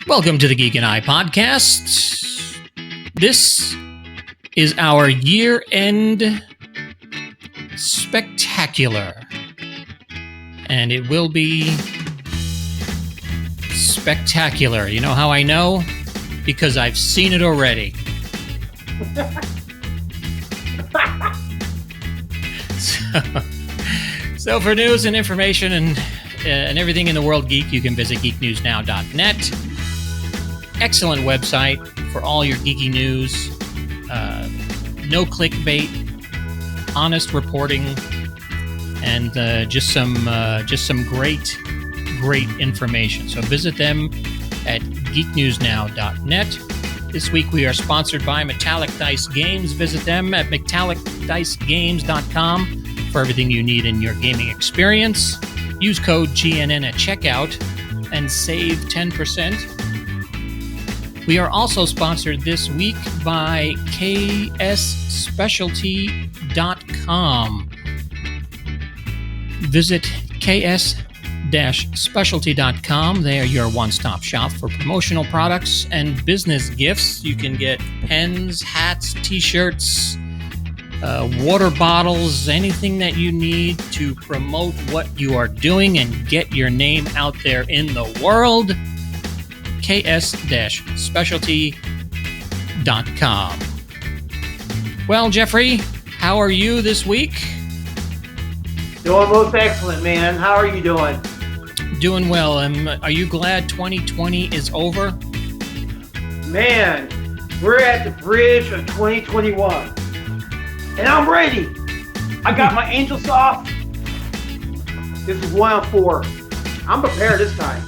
Welcome to the Geek and I podcast. This is our year-end spectacular, and it will be spectacular. You know how I know? Because I've seen it already. So for news and information and everything in the world geek, you can visit geeknewsnow.net. Excellent website for all your geeky news. No clickbait, honest reporting, and just some great information. So visit them at geeknewsnow.net. This week we are sponsored by Metallic Dice Games. Visit them at metallicdicegames.com for everything you need in your gaming experience. Use code GNN at checkout and save 10%. We are also sponsored this week by ksspecialty.com. Visit ks-specialty.com. They are your one-stop shop for promotional products and business gifts. You can get pens, hats, t-shirts, water bottles, anything that you need to promote what you are doing and get your name out there in the world. ks-specialty.com. Well, Jeffrey, how are you this week? Doing most excellent, man. How are you doing? Doing well. Are you glad 2020 is over? Man, we're at the bridge of 2021. And I'm ready. I got my angels off. This is 1 of 4. I'm prepared this time.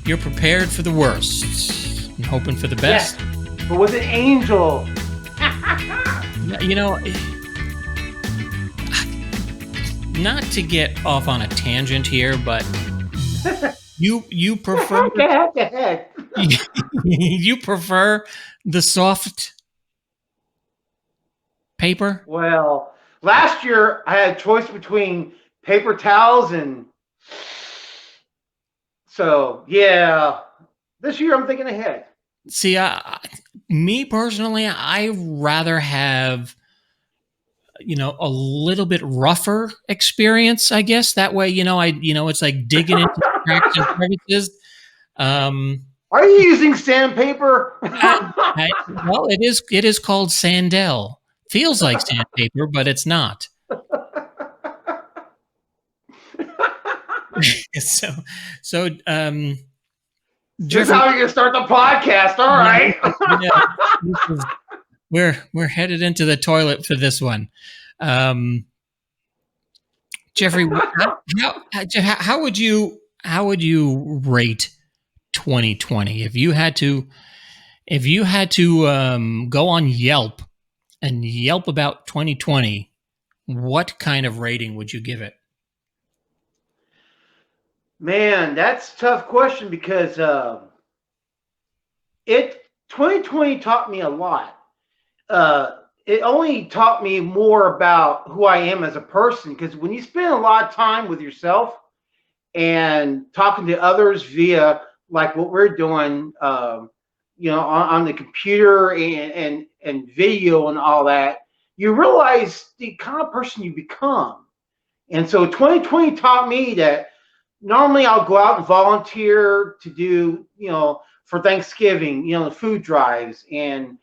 You're prepared for the worst and hoping for the best. Yes, but with an angel. You know, not to get off on a tangent here, but you prefer Go ahead. you prefer the soft paper? Well, last year I had a choice between paper towels and so yeah. This year I'm thinking ahead. See, me personally, I rather have a little bit rougher experience, I guess. That way, it's like digging into the cracks and crevices. Are you using sandpaper? Well, it is called Sandel. Feels like sandpaper, but it's not. So This is how you're gonna start the podcast. All right. We're headed into the toilet for this one. Jeffrey, how would you rate 2020 if you had to go on Yelp and Yelp about 2020? What kind of rating would you give it? Man, that's a tough question because 2020 taught me a lot. It only taught me more about who I am as a person, because when you spend a lot of time with yourself and talking to others via like what we're doing, on the computer and video and all that, you realize the kind of person you become. And so 2020 taught me that normally I'll go out and volunteer to do, for Thanksgiving, the food drives and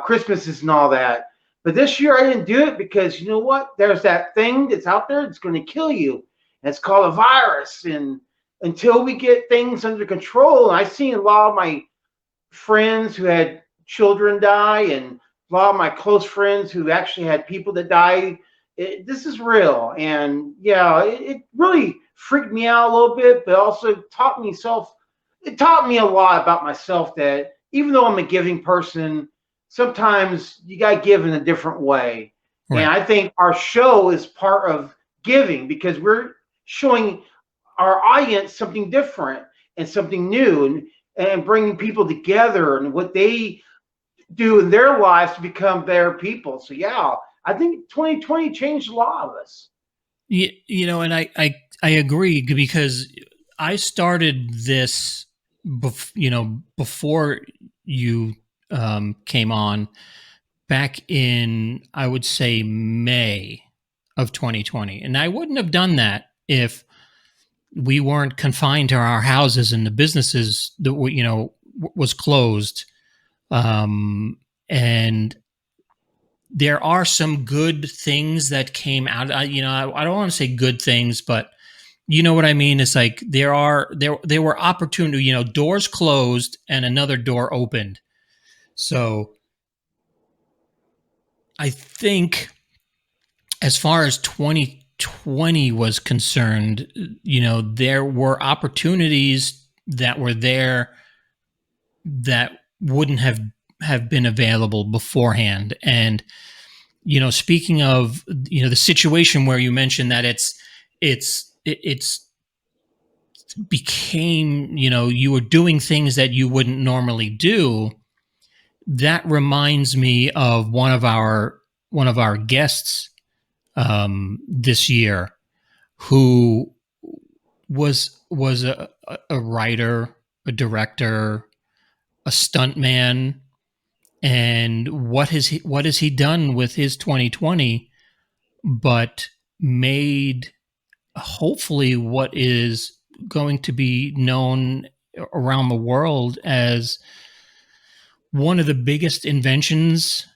Christmases and all that. But this year I didn't do it because you know what? There's that thing that's out there that's going to kill you. And it's called a virus. And until we get things under control, and I've seen a lot of my friends who had children die and a lot of my close friends who actually had people that died. This is real. And yeah, it really freaked me out a little bit, but also taught me a lot about myself, that even though I'm a giving person, sometimes you got to give in a different way. Right. And I think our show is part of giving because we're showing our audience something different and something new and bringing people together and what they do in their lives to become better people. So yeah, I think 2020 changed a lot of us. And I agree, because I started this, before you came on, back in, I would say, May of 2020, and I wouldn't have done that if we weren't confined to our houses and the businesses that was closed. And there are some good things that came out. I don't want to say good things, but you know what I mean. It's like there were opportunity. Doors closed and another door opened. So I think, as far as 2020 was concerned, there were opportunities that were there that wouldn't have been available beforehand. And speaking of the situation where you mentioned that it's became, you were doing things that you wouldn't normally do. That reminds me of one of our guests this year, who was a writer, a director, a stuntman. And what has he done with his 2020 but made, hopefully, what is going to be known around the world as one of the biggest inventions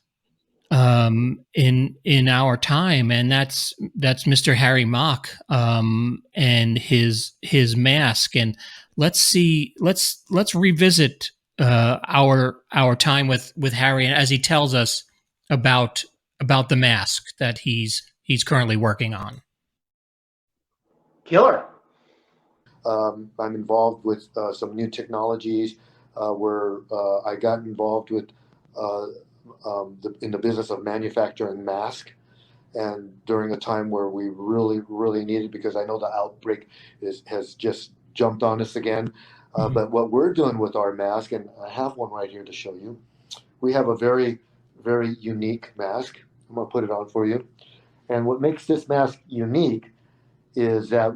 in our time, and that's Mr. Harry Mock, and his mask. And let's revisit our time with Harry, as he tells us about the mask that he's currently working on. Killer. I'm involved with some new technologies where I got involved with in the business of manufacturing masks, and during a time where we really, really needed, because I know the outbreak has just jumped on us again. But what we're doing with our mask, and I have one right here to show you, we have a very, very unique mask. I'm going to put it on for you. And what makes this mask unique is that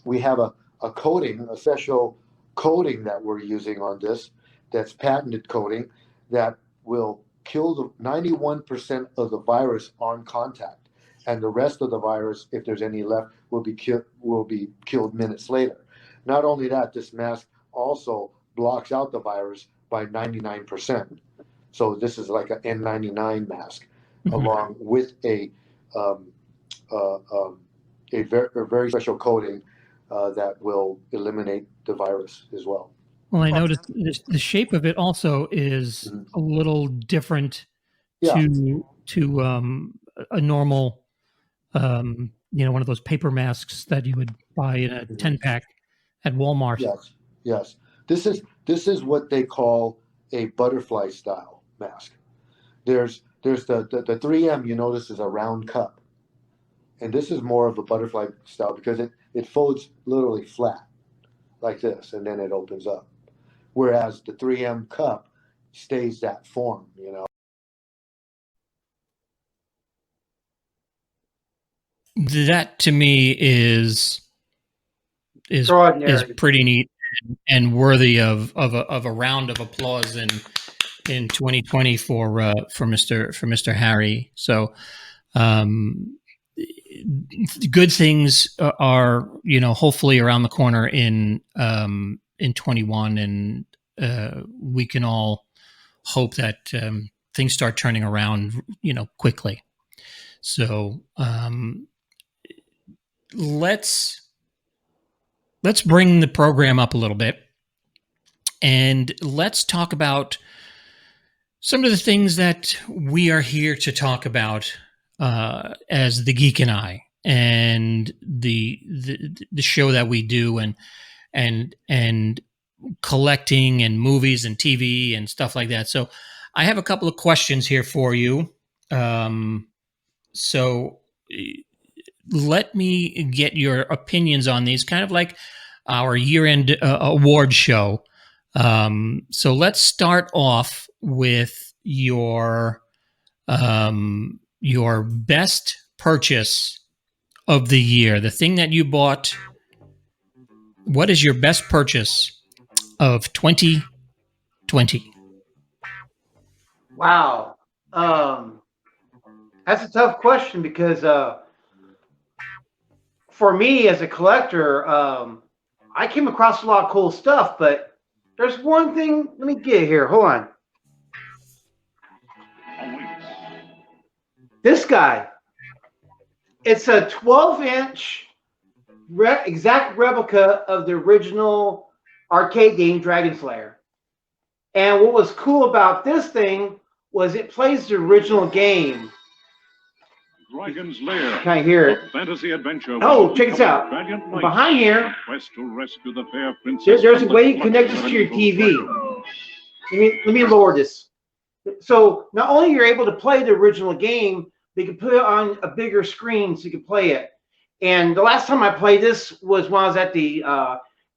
we have a coating, a special coating that we're using on this, that's patented coating, that will kill the 91% of the virus on contact, and the rest of the virus, if there's any left, will be killed minutes later. Not only that, this mask also blocks out the virus by 99%. So this is like an N99 mask, along with a very special coating that will eliminate the virus as well. Well, I noticed the shape of it also is a little different to a normal, one of those paper masks that you would buy in a 10-pack at Walmart. Yes. This is what they call a butterfly style mask. There's the 3M, you notice, is a round cup, and this is more of a butterfly style because it folds literally flat like this, and then it opens up. Whereas the 3M cup stays that form, That to me is pretty neat and worthy of a round of applause in 2020 for Mr. Harry. So good things are hopefully around the corner in 21, and we can all hope that things start turning around quickly. So let's bring the program up a little bit, and let's talk about some of the things that we are here to talk about as the Geek and I, and the show that we do, and collecting, and movies and TV and stuff like that. So I have a couple of questions here for you. So let me get your opinions on these, kind of like our year-end award show. So let's start off with your best purchase of the year, the thing that you bought what is your best purchase of 2020? Wow. That's a tough question because for me as a collector, I came across a lot of cool stuff, but there's one thing. Let me get it here. Hold on. This guy. It's a 12-inch exact replica of the original arcade game Dragon Slayer. And what was cool about this thing was it plays the original game. Dragon's Lair. Can I hear it? Fantasy adventure. Oh, check this out. Behind here, Quest to rescue the fair princess. there's a way you connect this to your TV. Let me lower this. So not only you're able to play the original game, but you can put it on a bigger screen so you can play it. And the last time I played this was when I was at the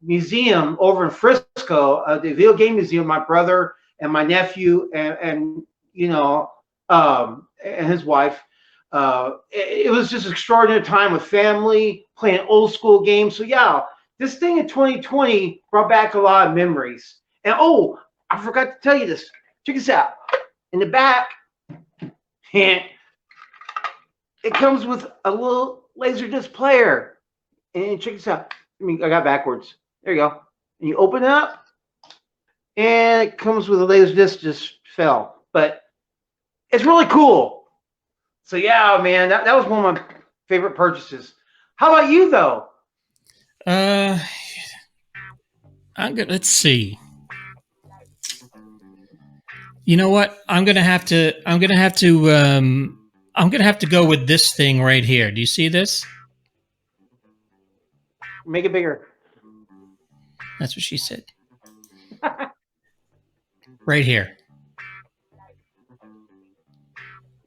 museum over in Frisco, the video game museum. My brother and my nephew and his wife. It was just an extraordinary time with family playing old school games. So yeah, this thing in 2020 brought back a lot of memories. And oh, I forgot to tell you this. Check this out. In the back, it comes with a little Laserdisc player. And check this out. I got backwards. There you go. And you open it up, and it comes with a Laserdisc. Just fell, but it's really cool. So yeah, man, that was one of my favorite purchases. How about you, though? Let's see. You know what? I'm gonna have to go with this thing right here. Do you see this? Make it bigger. That's what she said. Right here.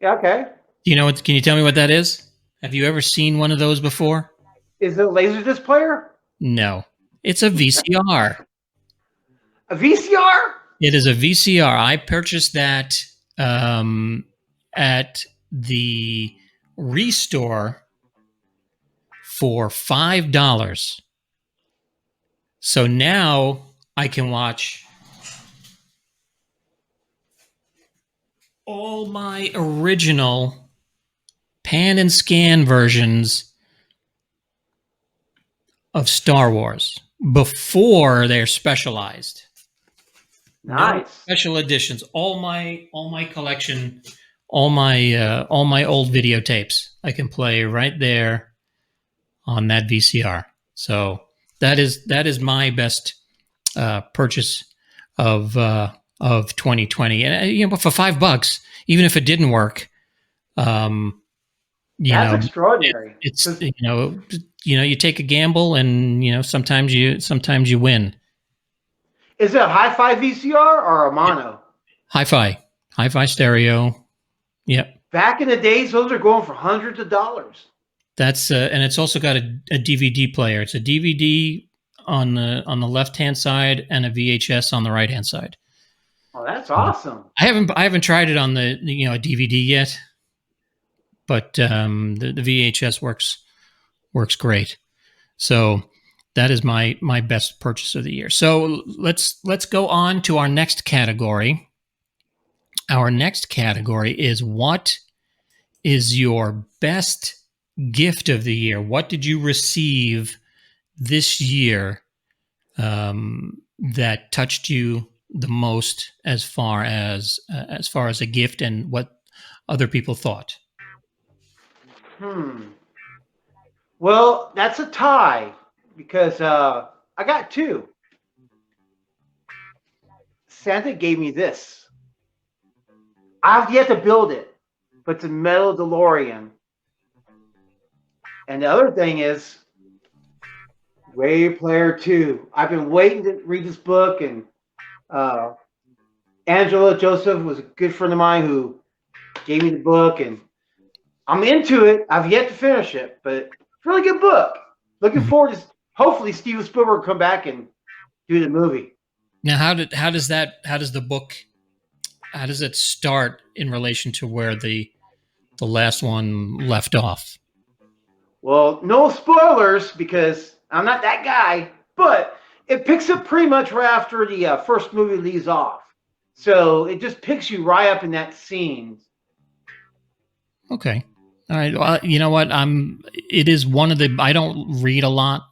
Yeah, okay. Do you know what? Can you tell me what that is? Have you ever seen one of those before? Is it a Laserdisc player? No. It's a VCR. A VCR? It is a VCR. I purchased that at the Restore for $5. So now I can watch all my original pan and scan versions of Star Wars before they're specialized. Nice. No special editions. All my collection, all my old videotapes I can play right there on that VCR. So that is my best purchase of 2020. And but for $5, even if it didn't work, that's extraordinary. It's you take a gamble, and sometimes you win. Is it a hi-fi VCR or a mono? Hi-fi stereo. Yep. Back in the days, those are going for hundreds of dollars. That's and it's also got a DVD player. It's a DVD on the left-hand side and a VHS on the right-hand side. Oh, that's awesome. I haven't tried it on the a DVD yet, but the VHS works great. So that is my best purchase of the year. So let's go on to our next category. Our next category is, what is your best gift of the year? What did you receive this year that touched you the most as far as a gift, and what other people thought? Well, that's a tie because I got two. Santa gave me this. I've yet to build it, but it's a metal DeLorean. And the other thing is Ready Player 2. I've been waiting to read this book, and Angela Joseph was a good friend of mine who gave me the book, and I'm into it. I've yet to finish it, but it's a really good book. Looking forward to hopefully Steven Spielberg come back and do the movie. Now, how does it start in relation to where the last one left off? Well, no spoilers because I'm not that guy. but it picks up pretty much right after the first movie leaves off. So it just picks you right up in that scene. Okay. All right. Well, you know what? It is one of the. I don't read a lot,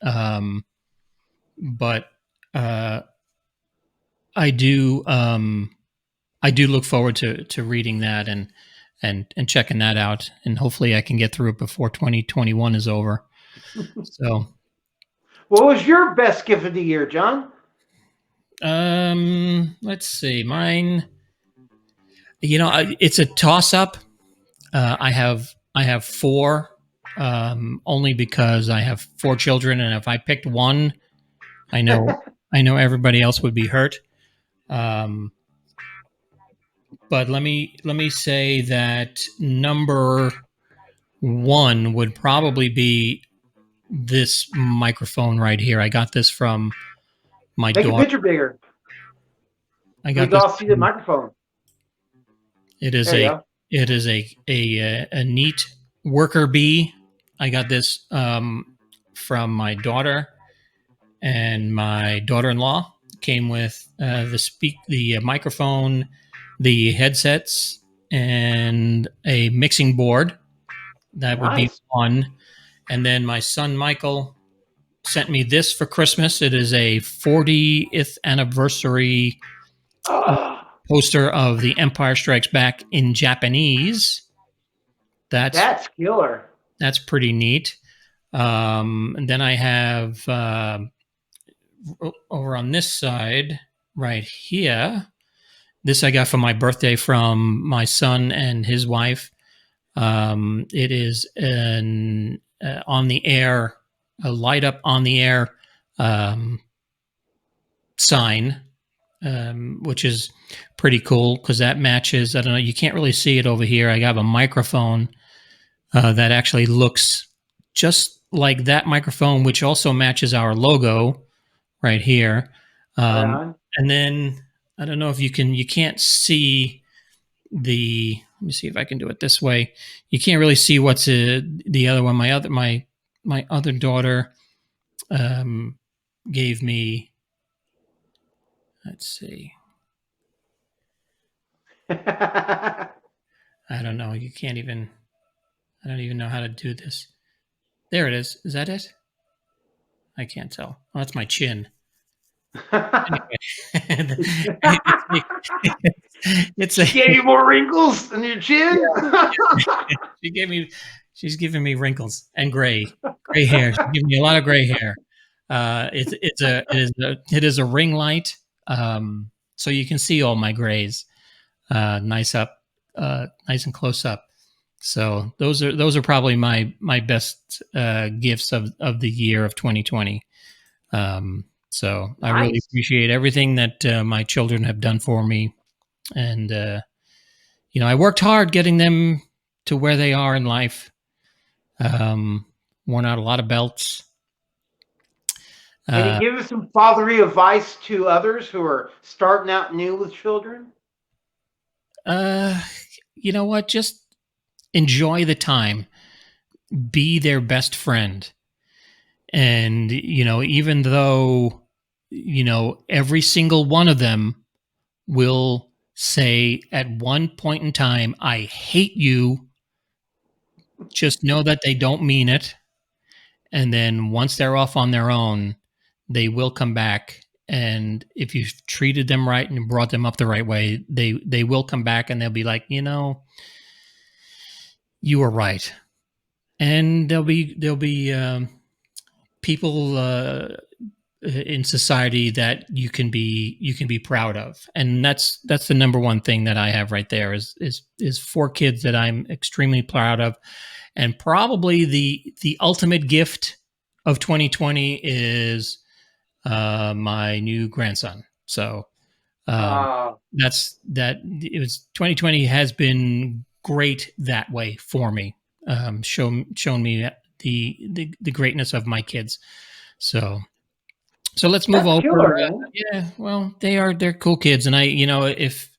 but I do. I do look forward to reading that and checking that out, and hopefully I can get through it before 2021 is over. So, What was your best gift of the year, John? let's see. Mine. It's a toss up. I have four, only because I have four children, and if I picked one, I know everybody else would be hurt. But let me say that number one would probably be this microphone right here. I got this from my Make a daughter. picture bigger. I We got can all this. see the microphone. It is There you a go. it is a neat worker bee. I got this from my daughter and my daughter-in-law. Came with the microphone, the headsets, and a mixing board. That would be Nice. one. And then my son Michael sent me this for Christmas. It is a 40th anniversary Oh, poster of The Empire Strikes Back in Japanese. that's killer. That's pretty neat. And then I have over on this side right here. This I got for my birthday from my son and his wife. It is an on the air, a light up on the air sign, which is pretty cool because that matches. I don't know. You can't really see it over here. I have a microphone that actually looks just like that microphone, which also matches our logo right here. Right. And then I don't know if you can't see let me see if I can do it this way. You can't really see what's the other one. My other daughter gave me, let's see. I don't know. I don't even know how to do this. There it is. Is that it? I can't tell. Oh, that's my chin. Anyway, it's a, Gave you more wrinkles in your chin. she's giving me wrinkles and gray hair. She's giving me a lot of gray hair. It is a ring light, so you can see all my grays, nice and close up. So those are probably my best gifts of the year of 2020. So Nice. I really appreciate everything that my children have done for me, and I worked hard getting them to where they are in life. Worn out a lot of belts. Can you give us some fatherly advice to others who are starting out new with children? You know what? Just enjoy the time. Be their best friend. And, even though, every single one of them will say at one point in time, I hate you, just know that they don't mean it. And then once they're off on their own, they will come back. And if you've treated them right and brought them up the right way, they will come back and they'll be like, you were right. And there'll be people in society that you can be proud of, and that's the number one thing that I have right there is four kids that I'm extremely proud of, and probably the ultimate gift of 2020 is my new grandson. So that's that. It was 2020 has been great that way for me. Shown me the greatness of my kids. So let's move That's over. Killer, man. Yeah, well, they're cool kids, and if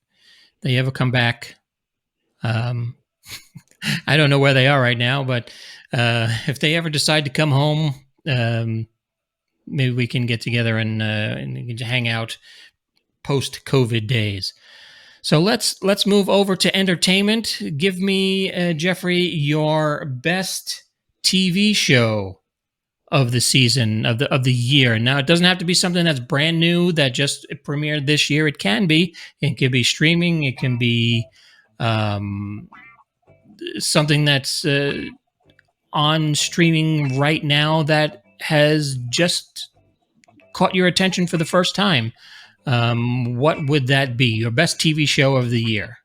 they ever come back, I don't know where they are right now, but if they ever decide to come home, maybe we can get together and hang out post COVID days. So let's move over to entertainment. Give me, Jeffrey, your best TV show of the season of the year. Now, it doesn't have to be something that's brand new that just premiered this year. It can be. It can be streaming. It can be something that's on streaming right now that has just caught your attention for the first time. What would that be? Your best TV show of the year?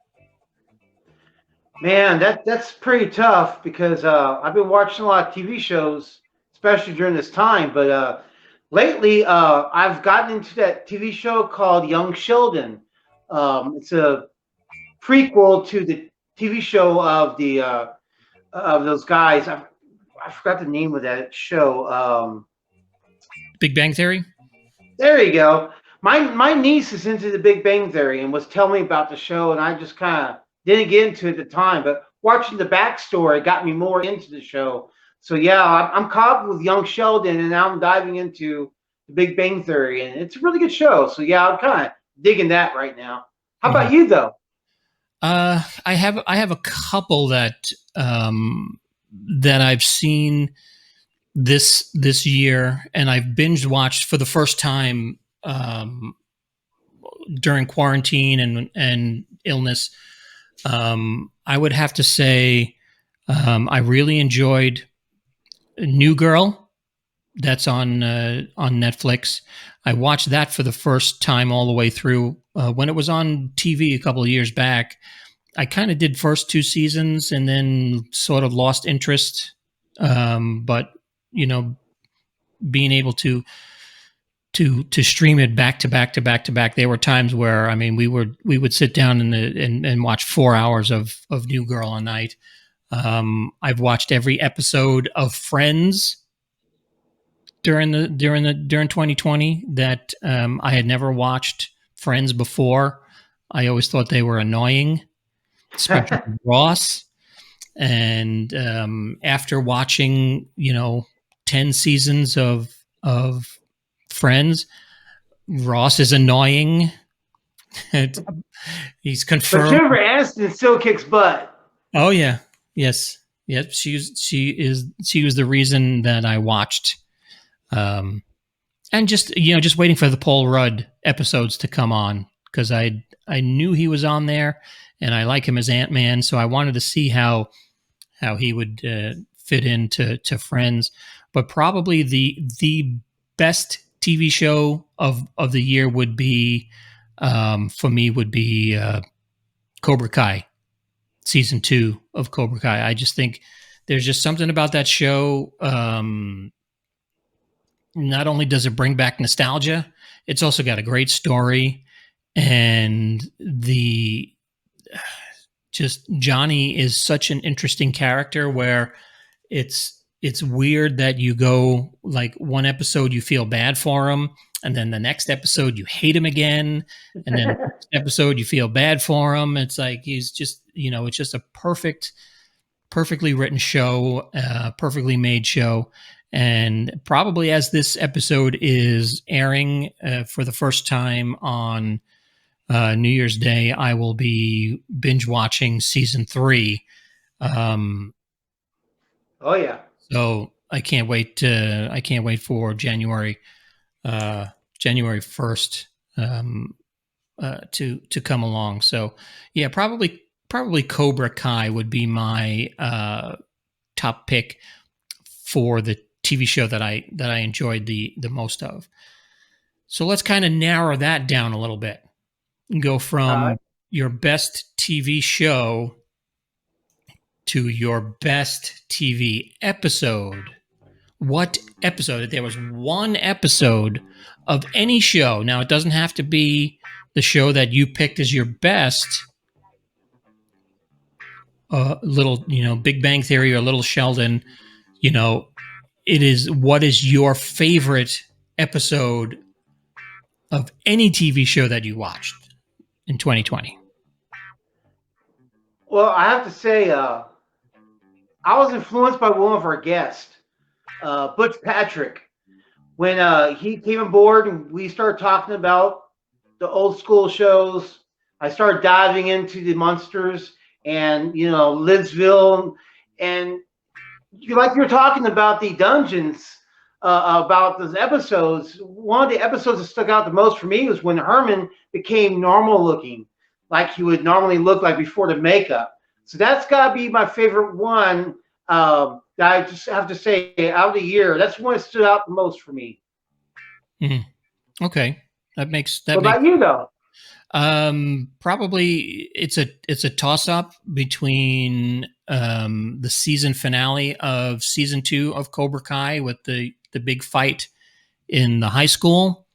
Man, that's pretty tough because I've been watching a lot of TV shows, especially during this time. But lately, I've gotten into that TV show called Young Sheldon. It's a prequel to the TV show of those guys. I forgot the name of that show. Big Bang Theory? There you go. My niece is into the Big Bang Theory and was telling me about the show, and I just kind of didn't get into it at the time. But watching the backstory got me more into the show. So yeah, I'm caught up with Young Sheldon, and now I'm diving into the Big Bang Theory, and it's a really good show. So yeah, I'm kind of digging that right now. How about you though? I have a couple that that I've seen this year, and I've binge watched for the first time during quarantine and illness. I would have to say I really enjoyed New Girl. That's on Netflix. I watched that for the first time all the way through. When it was on TV a couple of years back, I kind of did first two seasons and then sort of lost interest. But you know, being able to stream it back to back to back to back, there were times where, I mean, we would sit down and watch 4 hours of New Girl a night. I've watched every episode of Friends during 2020 that I had never watched Friends before. I always thought they were annoying, especially Ross. And after watching, 10 seasons of Friends, Ross is annoying. He's confirmed. But Jennifer Aniston still kicks butt. Oh yeah, yes, yep. She was the reason that I watched, and just waiting for the Paul Rudd episodes to come on, because I knew he was on there, and I like him as Ant-Man, so I wanted to see how he would fit into Friends. But probably the best TV show of the year would be, for me, would be Cobra Kai, season 2 of Cobra Kai. I just think there's just something about that show. Not only does it bring back nostalgia, it's also got a great story, and Johnny is such an interesting character where it's weird that you go, like, one episode you feel bad for him, and then the next episode you hate him again, and then the next episode you feel bad for him. It's like he's just, it's just a perfectly written show, perfectly made show. And probably as this episode is airing for the first time on New Year's Day, I will be binge watching season 3. Oh yeah. So I can't wait for January 1st to come along. So yeah, probably Cobra Kai would be my top pick for the TV show that I enjoyed the most of. So let's kind of narrow that down a little bit and go from your best TV show to your best TV episode. What episode? If there was one episode of any show, now it doesn't have to be the show that you picked as your best, little, Big Bang Theory or Little Sheldon, it is, what is your favorite episode of any TV show that you watched in 2020? Well, I have to say, I was influenced by one of our guests, Butch Patrick. when he came aboard and we started talking about the old school shows, I started diving into the monsters and Lidsville, and like you're talking about the dungeons, about those episodes. One of the episodes that stuck out the most for me was when Herman became normal looking, like he would normally look like before the makeup. So that's got to be my favorite one. That I just have to say, out of the year, that's one that stood out the most for me. Okay, that makes What about you though? Probably it's a toss up between the season finale of season 2 of Cobra Kai with the big fight in the high school,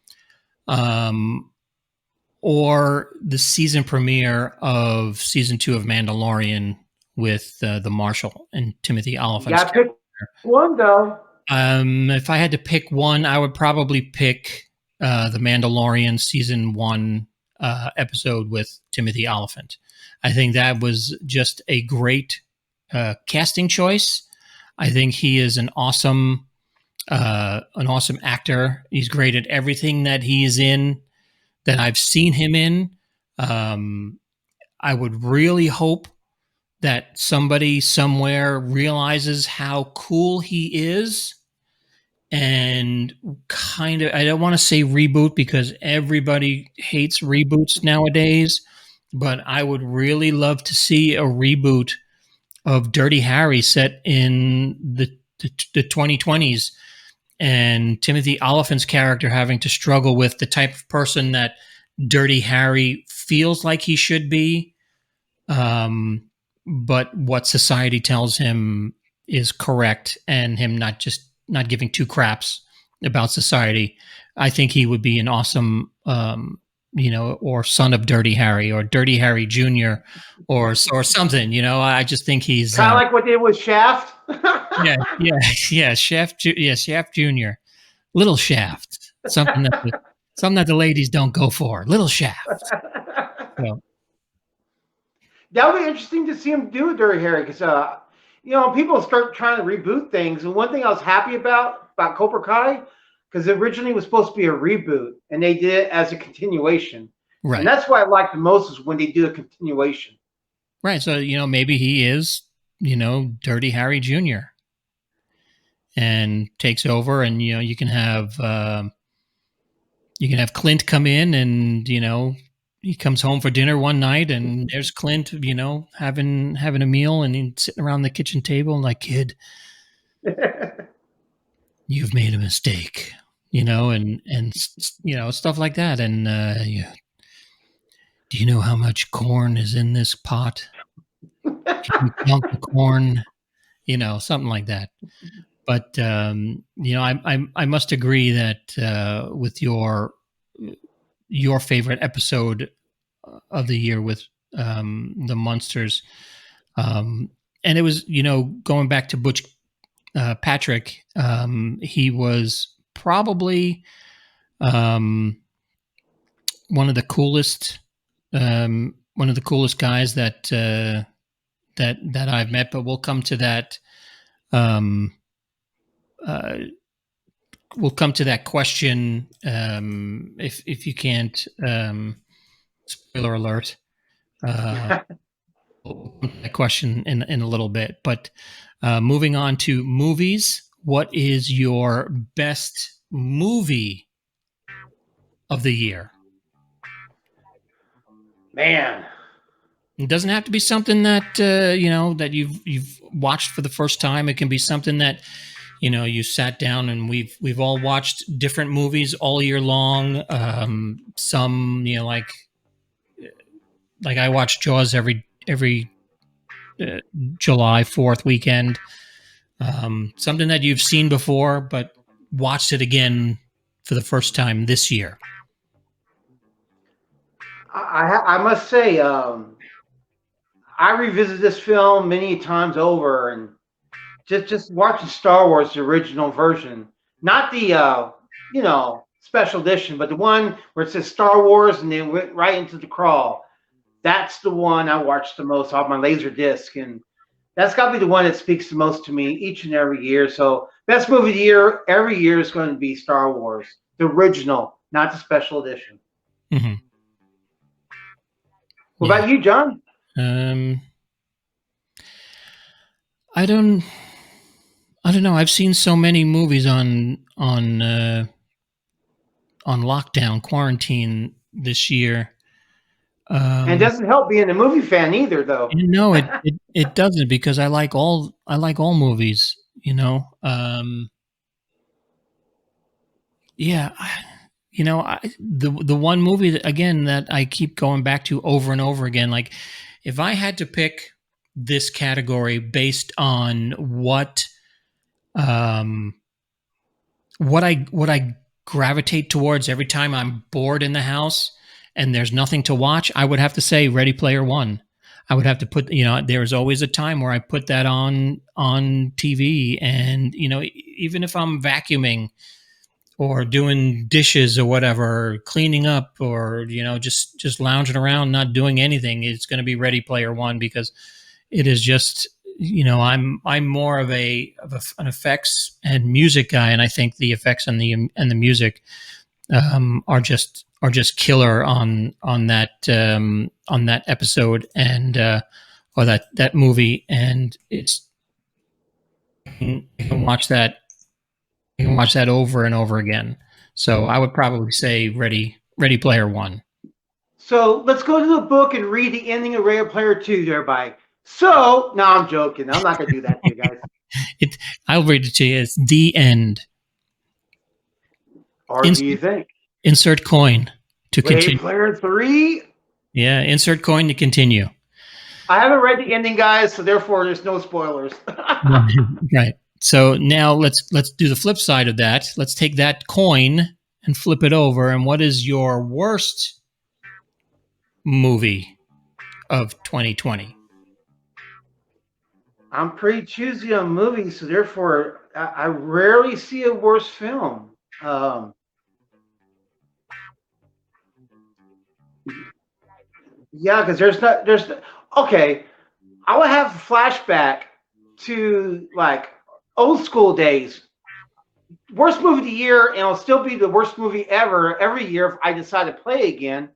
or the season premiere of season 2 of Mandalorian with the Marshal and Timothy Olyphant's Got to pick one though. If I had to pick one, I would probably pick the Mandalorian season 1 episode with Timothy Olyphant. I think that was just a great casting choice. I think he is an awesome actor. He's great at everything that he is in, that I've seen him in. I would really hope that somebody somewhere realizes how cool he is and kind of, I don't want to say reboot because everybody hates reboots nowadays, but I would really love to see a reboot of Dirty Harry set in the 2020s, and Timothy Olyphant's character having to struggle with the type of person that Dirty Harry feels like he should be, but what society tells him is correct, and him not giving two craps about society. I think he would be an awesome, or son of Dirty Harry or Dirty Harry Jr. or something. I just think he's kind of like what they did with Shaft. Shaft Jr. Little Shaft, something that the ladies don't go for. Little Shaft. So. That would be interesting to see him do Dirty Harry because people start trying to reboot things, and one thing I was happy about Cobra Kai, because originally it was supposed to be a reboot, and they did it as a continuation. Right. And that's what I like the most is when they do a continuation. Right. So, maybe he is, Dirty Harry Jr. and takes over, and, you can have Clint come in and, he comes home for dinner one night and there's Clint, having a meal, and he's sitting around the kitchen table and like, kid, you've made a mistake, and stuff like that. And do you know how much corn is in this pot? Can you count the corn? Something like that. But I must agree that with your favorite episode of the year with the monsters, and it was going back to Butch Patrick, he was probably one of the coolest guys that I've met. But we'll come to that. We'll come to that question if you can't. Spoiler alert. That question in a little bit, but moving on to movies. What is your best movie of the year? Man, it doesn't have to be something that that you've watched for the first time. It can be something that you sat down, and we've all watched different movies all year long. Some like I watch Jaws every July 4th weekend. Something that you've seen before, but watched it again for the first time this year. I must say, I revisit this film many times over, and just watching Star Wars, the original version, not the special edition, but the one where it says Star Wars and then went right into the crawl. That's the one I watched the most off my laser disc, and That's got to be the one that speaks the most to me each and every year. So best movie of the year every year is going to be Star Wars, the original, not the special edition. Mm-hmm. What about you, John? I don't know. I've seen so many movies on lockdown, quarantine this year. And it doesn't help being a movie fan either, though. No, it doesn't, because I like all movies. Yeah, the one movie that, again, that I keep going back to over and over again. Like, if I had to pick this category based on what I gravitate towards every time I'm bored in the house and there's nothing to watch, I would have to say Ready Player One. I would have to put, there's always a time where I put that on TV, and even if I'm vacuuming or doing dishes or whatever, cleaning up, or just lounging around not doing anything, it's going to be Ready Player One, because it is just, I'm more of an effects and music guy, and I think the effects and the music are just killer on that episode, and or that movie, and it's, you can watch that over and over again. So I would probably say Ready Player One. So let's go to the book and read the ending of Ready Player Two, everybody. So, no, I'm joking. I'm not going to do that to you guys. I'll read it to you. It's the end. Or do you think? Insert coin to Ready continue. Player 3? Yeah, insert coin to continue. I haven't read the ending, guys, so therefore there's no spoilers. Right. So now let's do the flip side of that. Let's take that coin and flip it over. And what is your worst movie of 2020? I'm pretty choosy on movies, so therefore I rarely see a worse film. Yeah, because okay, I would have a flashback to like old school days. Worst movie of the year, and it'll still be the worst movie ever every year if I decide to play again,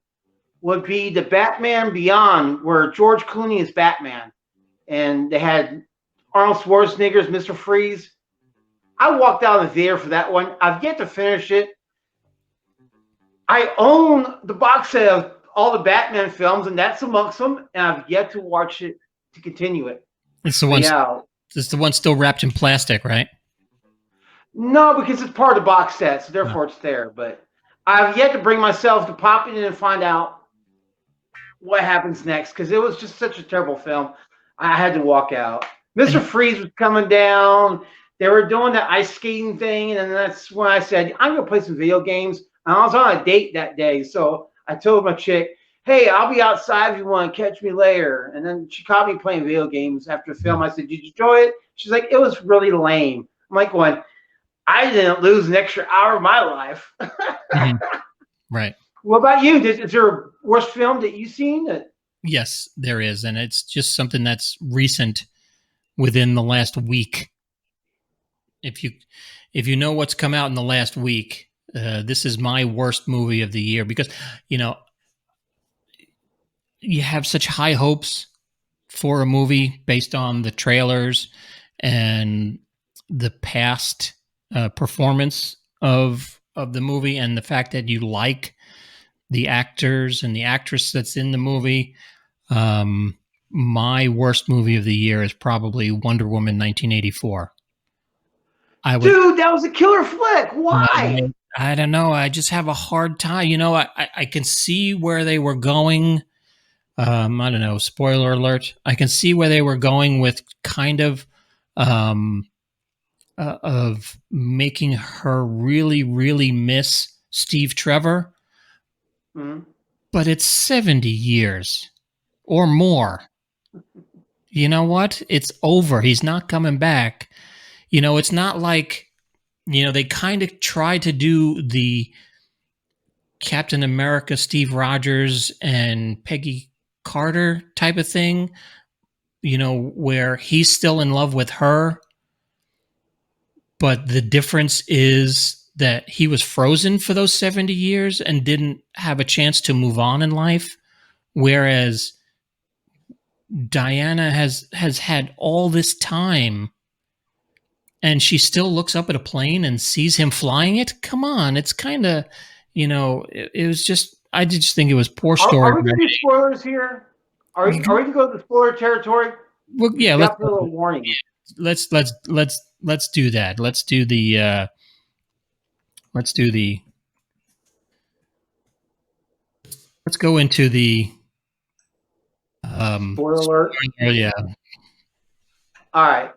would be the Batman Beyond, where George Clooney is Batman. And they had Arnold Schwarzenegger as Mr. Freeze. I walked out of the theater for that one. I've yet to finish it. I own the box set of all the Batman films, and that's amongst them, and I've yet to watch it to continue it. It's the one. Yeah. It's the one still wrapped in plastic, right? No, because it's part of the box set, so therefore it's there. But I've yet to bring myself to pop in and find out what happens next, because it was just such a terrible film. I had to walk out. Mr. Freeze was coming down. They were doing the ice skating thing, and that's when I said, I'm going to play some video games. And I was on a date that day, so I told my chick, hey, I'll be outside if you want to catch me later. And then she caught me playing video games after the film. I said, did you enjoy it? She's like, it was really lame. I'm like, going, I didn't lose an extra hour of my life. Mm-hmm. Right. What about you? Is there a worst film that you've seen? Yes, there is. And it's just something that's recent within the last week. If you know what's come out in the last week, this is my worst movie of the year, because, you have such high hopes for a movie based on the trailers and the past performance of the movie, and the fact that you like the actors and the actress that's in the movie. My worst movie of the year is probably Wonder Woman 1984. Dude, that was a killer flick. Why? I don't know. I just have a hard time. I can see where they were going. I don't know. Spoiler alert. I can see where they were going with kind of making her really, really miss Steve Trevor. Mm-hmm. But it's 70 years or more. You know what? It's over. He's not coming back. It's not like, they kind of tried to do the Captain America, Steve Rogers and Peggy Carter type of thing, where he's still in love with her, but the difference is that he was frozen for those 70 years and didn't have a chance to move on in life, whereas Diana has had all this time and she still looks up at a plane and sees him flying it. Come on, it's kind of, it was just, I just think it was poor story. Are we going to do spoilers here? Are we going to go to the spoiler territory? Well, yeah, let's put a little warning. Let's do that. Let's do the let's go into the spoiler alert. Yeah. All right.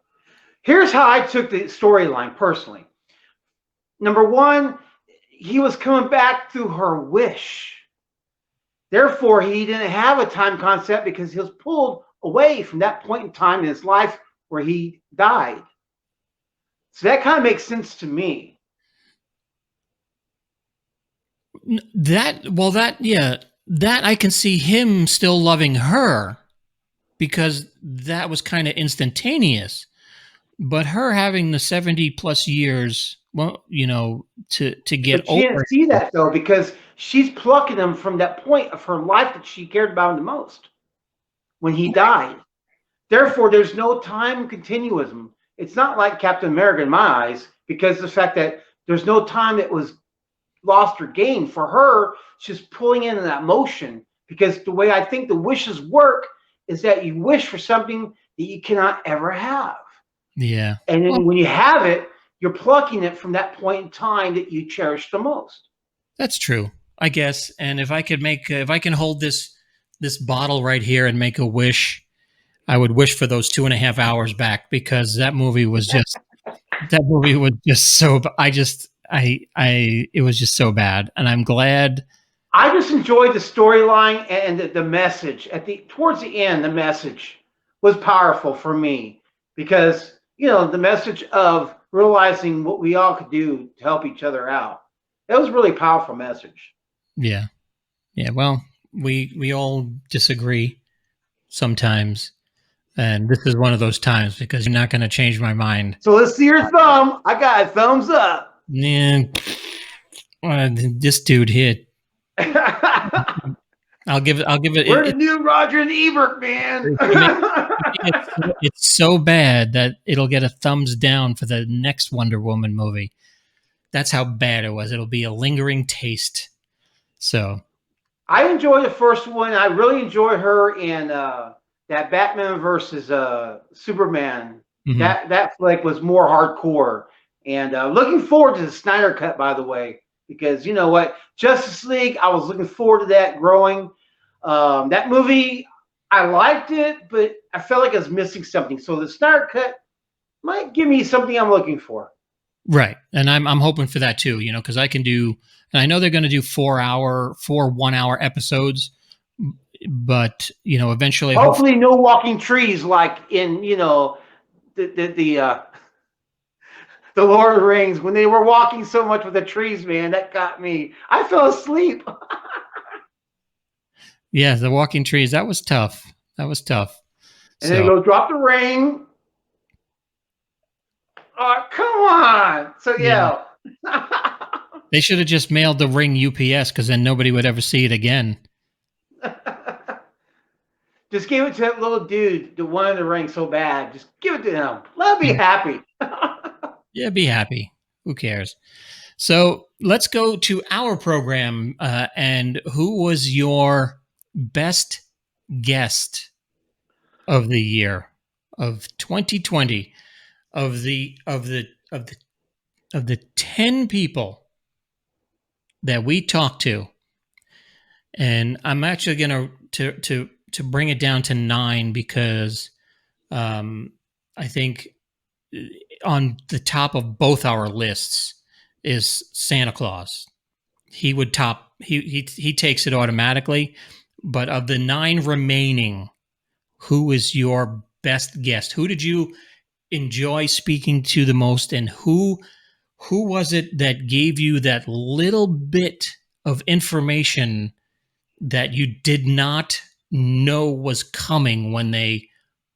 Here's how I took the storyline personally. Number one, he was coming back through her wish. Therefore, he didn't have a time concept because he was pulled away from that point in time in his life where he died. So that kind of makes sense to me. That I can see him still loving her because that was kind of instantaneous. But her having the 70 plus years, well, to get over. She didn't see that though, because she's plucking him from that point of her life that she cared about the most when he died. Therefore, there's no time continuism. It's not like Captain America in my eyes, because of the fact that there's no time that was lost or gained. For her, she's pulling in that motion, because the way I think the wishes work is that you wish for something that you cannot ever have. Yeah. And then when you have it, you're plucking it from that point in time that you cherish the most. That's true, I guess. And if I can hold this bottle right here and make a wish, I would wish for those 2.5 hours back, because that movie was just it was just so bad. And I'm glad. I just enjoyed the storyline and the message towards the end. The message was powerful for me, because the message of realizing what we all could do to help each other out. That was a really powerful message. Yeah. Yeah. Well, we all disagree sometimes. And this is one of those times, because you're not going to change my mind. So let's see your thumb. I got a thumbs up. Yeah. This dude hit. I'll give it. We're the new Roger and Ebert, man. It's so bad that it'll get a thumbs down for the next Wonder Woman movie. That's how bad it was. It'll be a lingering taste. So, I enjoyed the first one. I really enjoyed her in that Batman versus Superman. Mm-hmm. That flick was more hardcore, and looking forward to the Snyder Cut, by the way, because you know what, Justice League, I was looking forward to that growing. That movie, I liked it, but I felt like I was missing something. So the Snyder Cut might give me something I'm looking for. Right, and I'm hoping for that too. Because I can do, and I know they're going to do 4 1-hour episodes, but eventually, hopefully, no walking trees like in the Lord of the Rings, when they were walking so much with the trees, man, that got me. I fell asleep. Yeah, the walking trees, that was tough. And then they go, drop the ring. Oh, come on. So, yeah. They should have just mailed the ring UPS, because then nobody would ever see it again. Just give it to that little dude that wanted the ring so bad. Just give it to him. Let him be happy. Yeah, be happy. Who cares? So let's go to our program. And who was your best guest of the year of 2020? Of the 10 people that we talked to, and I'm actually going to bring it down to 9, because I think on the top of both our lists is Santa Claus. He would top. He takes it automatically. But of the 9 remaining, who is your best guest? Who did you enjoy speaking to the most, and who was it that gave you that little bit of information that you did not know was coming when they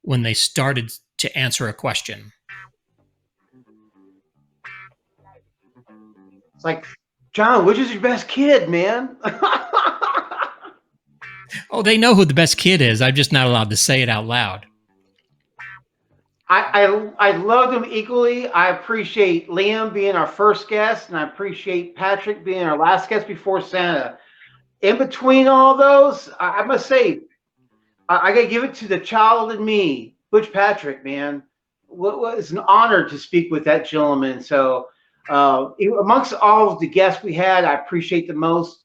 when they started to answer a question. It's like, John, which is your best kid, man? Oh, they know who the best kid is. I'm just not allowed to say it out loud. I love them equally. I appreciate Liam being our first guest, and I appreciate Patrick being our last guest before Santa. In between all those, I must say, I got to give it to the child in me, Butch Patrick, man. It's an honor to speak with that gentleman. So, amongst all of the guests we had, I appreciate the most.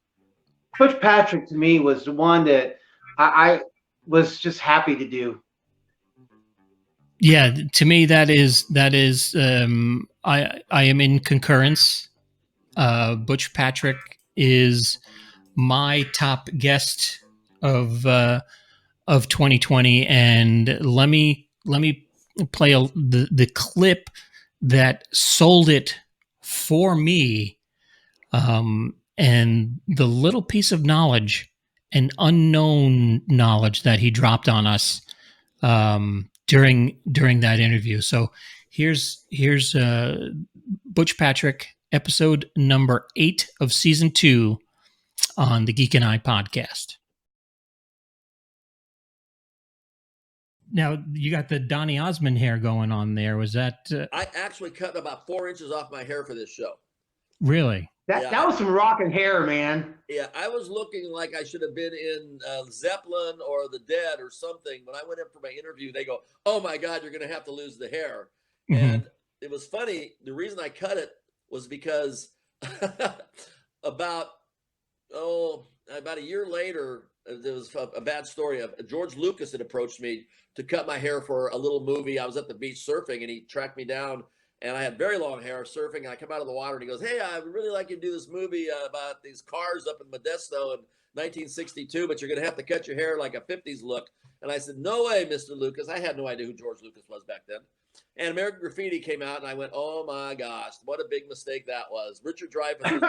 Butch Patrick to me was the one that I was just happy to do. Yeah, to me that is I am in concurrence. Butch Patrick is my top guest of 2020, and let me play the clip that sold it for me, and the little piece of knowledge and unknown knowledge that he dropped on us during that interview. So here's Butch Patrick, episode number 8 of season 2 on the Geek and I podcast. Now you got the Donny Osmond hair going on there. Was that? I actually cut about 4 inches off my hair for this show. Really? That was some rocking hair, man. Yeah, I was looking like I should have been in Zeppelin or The Dead or something. When I went in for my interview, they go, "Oh my God, you're going to have to lose the hair." Mm-hmm. And it was funny. The reason I cut it was because about a year later, there was a bad story. George Lucas had approached me to cut my hair for a little movie. I was at the beach surfing, and he tracked me down. And I had very long hair surfing. And I come out of the water and he goes, "Hey, I would really like you to do this movie about these cars up in Modesto in 1962, but you're going to have to cut your hair like a 50s look." And I said, "No way, Mr. Lucas." I had no idea who George Lucas was back then. And American Graffiti came out, and I went, "Oh my gosh, what a big mistake that was." Richard Dreyfuss.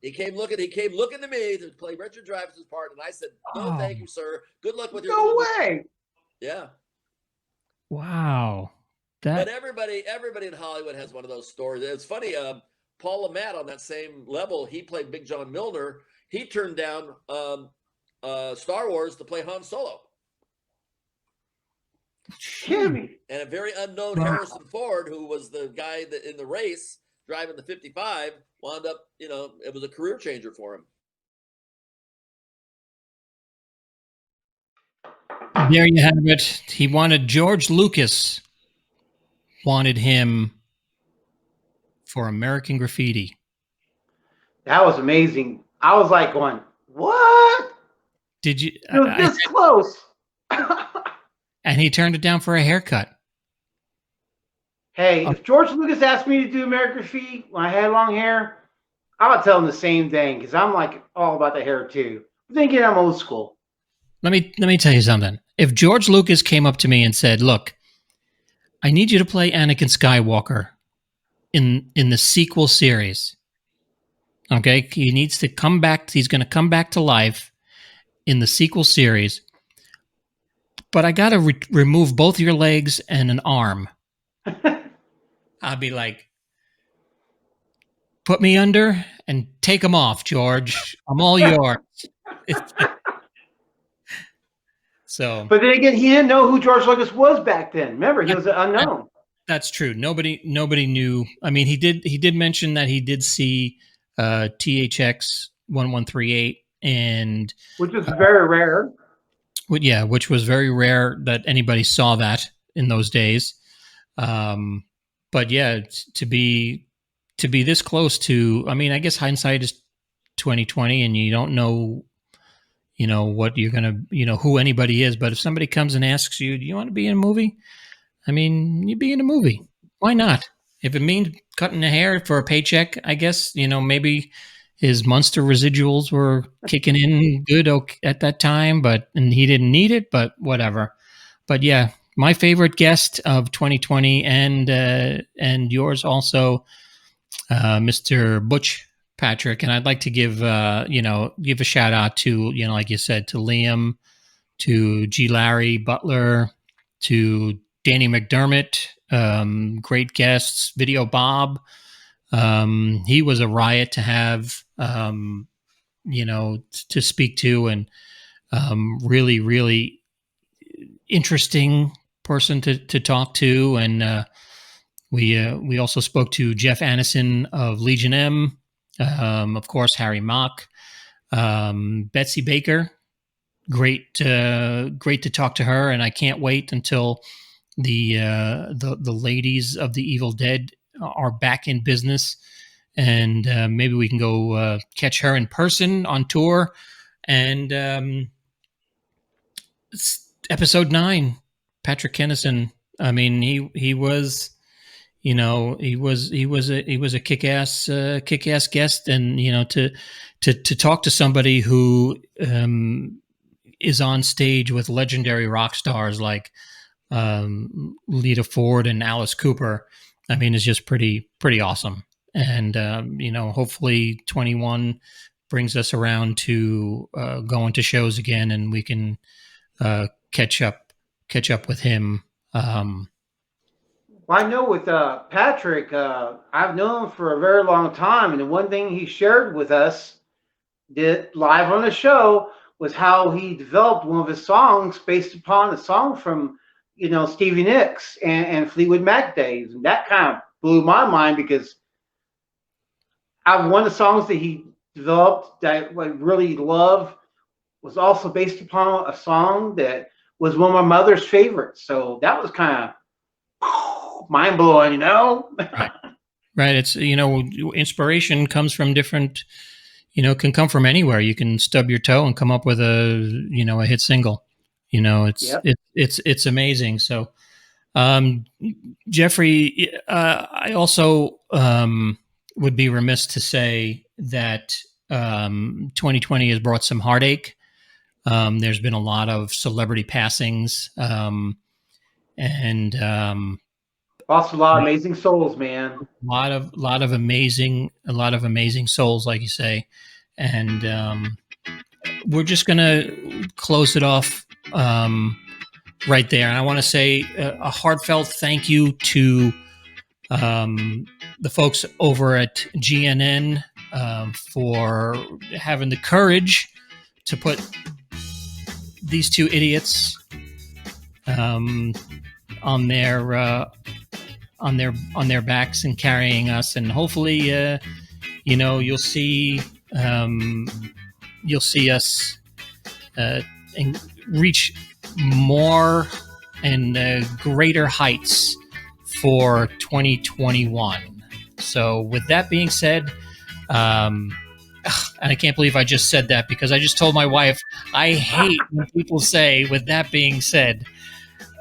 He came looking to me to play Richard Dreyfuss's part. And I said, "No, thank you, sir. Good luck with your No way. Yeah. Wow. But everybody in Hollywood has one of those stories. It's funny. Paul Lamat on that same level, he played Big John Milner. He turned down Star Wars to play Han Solo. Jimmy. And a very unknown Harrison Ford, who was the guy that in the race driving the 55, wound up, it was a career changer for him. There you have it. He wanted George Lucas. Wanted him for American Graffiti. That was amazing. I was like going, "What?" Did you? It was this close. And he turned it down for a haircut. Hey, if George Lucas asked me to do American Graffiti when I had long hair, I would tell him the same thing because I'm like all about the hair too. But then again, I'm old school. Let me tell you something. If George Lucas came up to me and said, "Look, I need you to play Anakin Skywalker in the sequel series. Okay, he needs to come back. He's going to come back to life in the sequel series. But I got to remove both your legs and an arm." I'll be like, "Put me under and take them off, George. I'm all yours." So, but then again, he didn't know who George Lucas was back then. Remember, he was an unknown. That's true. Nobody knew. I mean, he did mention that he did see THX 1138, and which was very rare. Yeah, which was very rare that anybody saw that in those days. But yeah, to be this close to, I mean, I guess hindsight is 2020, and you don't know. What you're going to, who anybody is. But if somebody comes and asks you, "Do you want to be in a movie?" I mean, you be in a movie. Why not? If it means cutting the hair for a paycheck, I guess, maybe his Munster residuals were kicking in good at that time, and he didn't need it, but whatever. But yeah, my favorite guest of 2020 and yours also, Mr. Butch Patrick. And I'd like to give a shout out to, like you said, to Liam, to G. Larry Butler, to Danny McDermott, great guests, Video Bob. He was a riot to have, to speak to, and really, really interesting person to talk to. And we also spoke to Jeff Annison of Legion M, of course, Harry Mock, Betsy Baker. Great to talk to her, and I can't wait until the ladies of the Evil Dead are back in business, and maybe we can go catch her in person on tour. And episode 9, Patrick Kennison. I mean, he was, he was a kick-ass guest, and to talk to somebody who is on stage with legendary rock stars like Lita Ford and Alice Cooper, I mean, it's just pretty awesome. And hopefully 21 brings us around to going to shows again, and we can catch up with him. Well, I know with Patrick, I've known him for a very long time, and the one thing he shared with us, did live on the show, was how he developed one of his songs based upon a song from, Stevie Nicks and Fleetwood Mac days. And that kind of blew my mind, because one of the songs that he developed that I really love was also based upon a song that was one of my mother's favorites. So that was kind of mind blowing, Right. It's, inspiration comes from different, can come from anywhere. You can stub your toe and come up with a hit single. It's amazing. So, Jeffrey, I also would be remiss to say that 2020 has brought some heartache. There's been a lot of celebrity passings, and lost a lot of amazing souls, man. A lot of amazing souls, like you say, and we're just gonna close it off right there. And I want to say a heartfelt thank you to the folks over at GNN for having the courage to put these two idiots on their backs and carrying us. And hopefully, you'll see us reach more and greater heights for 2021. So with that being said, and I can't believe I just said that, because I just told my wife I hate when people say, with that being said.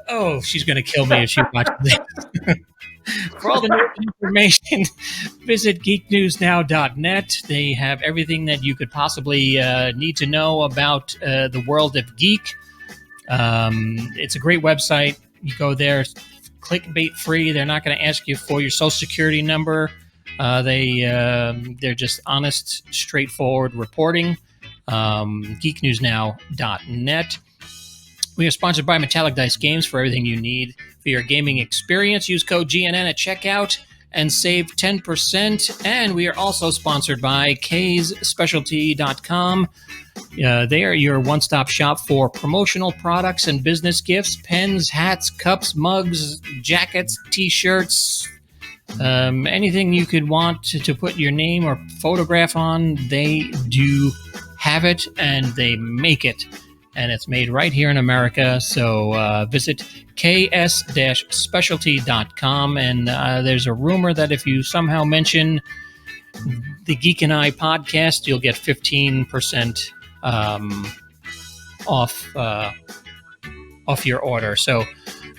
Oh, she's going to kill me if she watches this. For all the new information, visit geeknewsnow.net. They have everything that you could possibly need to know about the world of geek. It's a great website. You go there, clickbait free. They're not going to ask you for your social security number. They're just honest, straightforward reporting. geeknewsnow.net. We are sponsored by Metallic Dice Games. For everything you need for your gaming experience, use code GNN at checkout and save 10%. And we are also sponsored by kaysspecialty.com. They are your one-stop shop for promotional products and business gifts, pens, hats, cups, mugs, jackets, T-shirts, anything you could want to put your name or photograph on. They do have it, and they make it. And it's made right here in America. So visit ks-specialty.com. And there's a rumor that if you somehow mention the Geek and I podcast, you'll get 15% off your order. So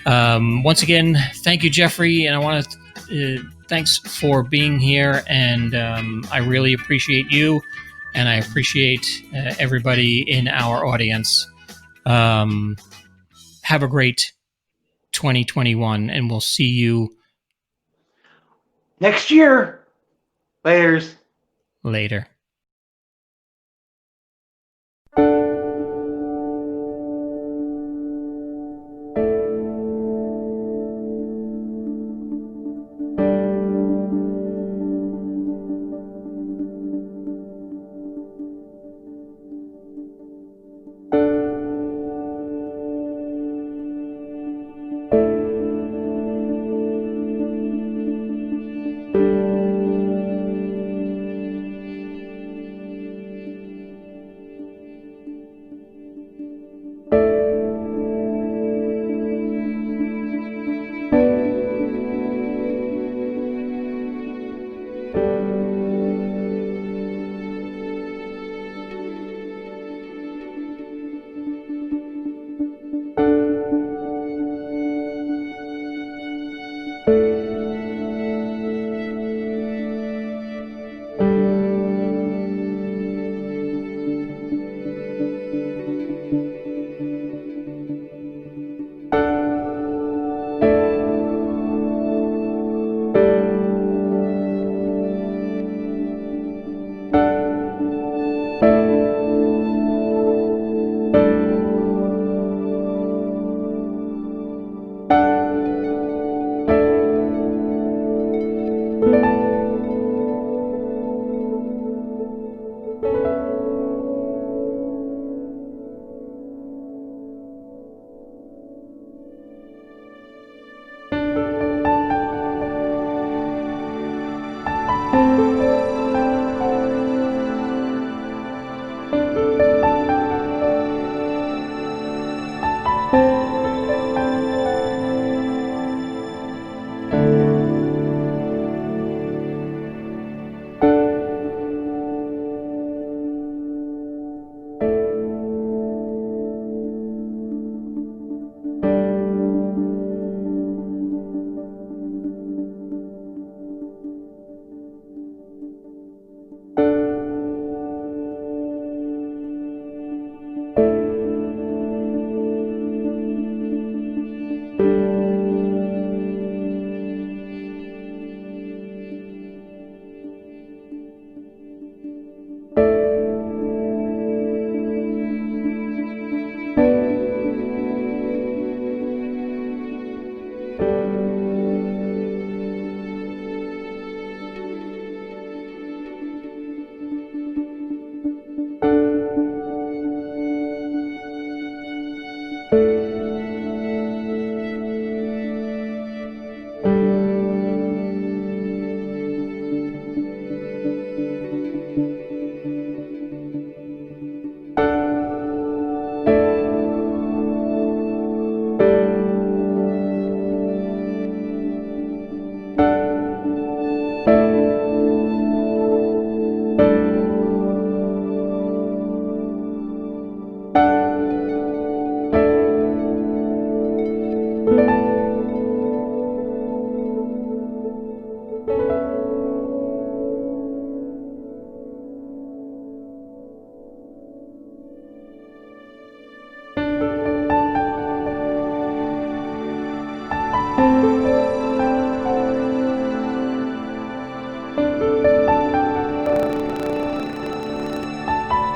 once again, thank you, Jeffrey. And I want to thanks for being here. And I really appreciate you. And I appreciate everybody in our audience. Have a great 2021, and we'll see you next year. Later.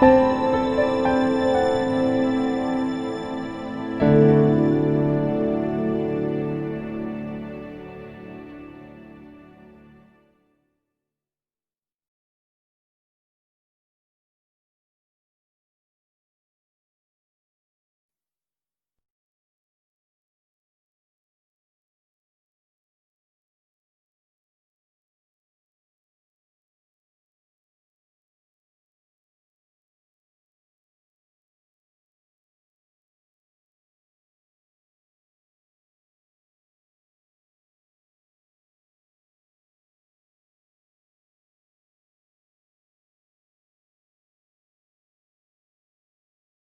Bye.